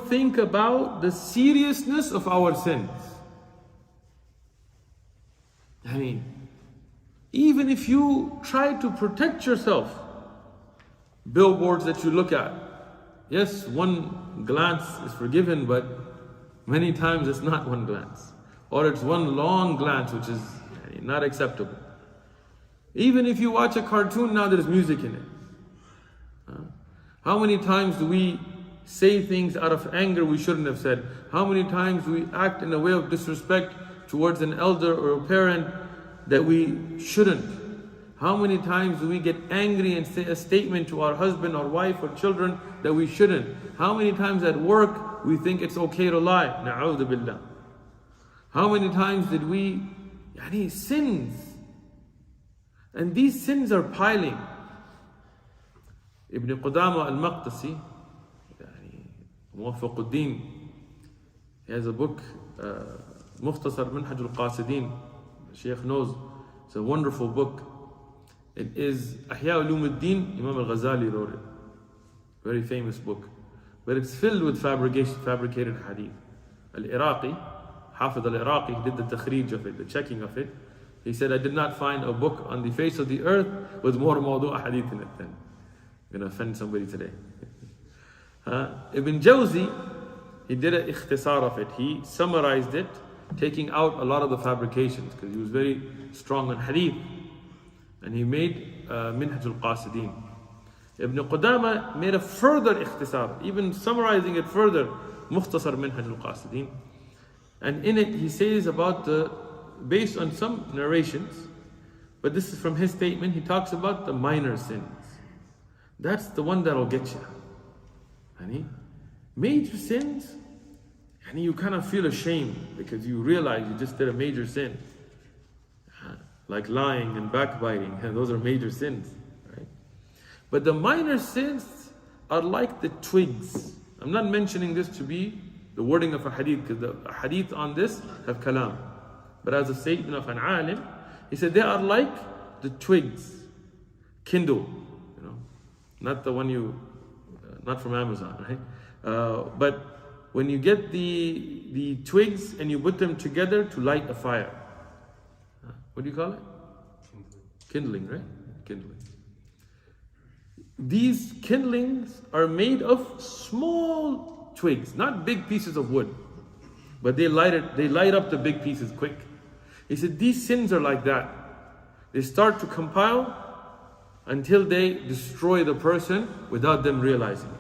think about the seriousness of our sins. I mean, even if you try to protect yourself, billboards that you look at, yes, one glance is forgiven, but many times it's not one glance. Or it's one long glance, which is not acceptable. Even if you watch a cartoon now, there's music in it. How many times do we say things out of anger we shouldn't have said? How many times do we act in a way of disrespect towards an elder or a parent that we shouldn't? How many times do we get angry and say a statement to our husband or wife or children that we shouldn't? How many times at work we think it's okay to lie? Na'udhu billah. How many times did we sins? And these sins are piling. Ibn Qudama al-Maqdisi, Muwaffaquddin, he has a book, Mukhtasar Minhaj al-Qasidin. Sheikh knows, it's a wonderful book. It is Ihya Ulumuddin, Imam al-Ghazali wrote it. Very famous book. But it's filled with fabricated hadith. Al-Iraqi, Hafid al-Iraqi, he did the takhrij of it, the checking of it. He said, I did not find a book on the face of the earth with more mawdu' hadith in it than. I'm going to offend somebody today. Ibn Jawzi, he did an ikhtisar of it. He summarized it, taking out a lot of the fabrications, because he was very strong on hadith. And he made Minhaj al-Qasidin. Ibn Qudama made a further ikhtisar, even summarizing it further, Mukhtasar Minhaj al-Qasidin. And in it he says about based on some narrations, but this is from his statement, he talks about the minor sins. That's the one that'll get you. Major sins, and you kind of feel ashamed because you realize you just did a major sin. Like lying and backbiting, and those are major sins, right? But the minor sins are like the twigs. I'm not mentioning this to be the wording of a hadith, because the hadith on this have kalam. But as a statement of an alim, he said they are like the twigs, Kindle, not the one not from Amazon, right? But when you get the twigs and you put them together to light a fire, what do you call it? Kindling, right? Kindling. These kindlings are made of small twigs, not big pieces of wood, but they light up the big pieces quick. He said these sins are like that. They start to compile until they destroy the person without them realizing it.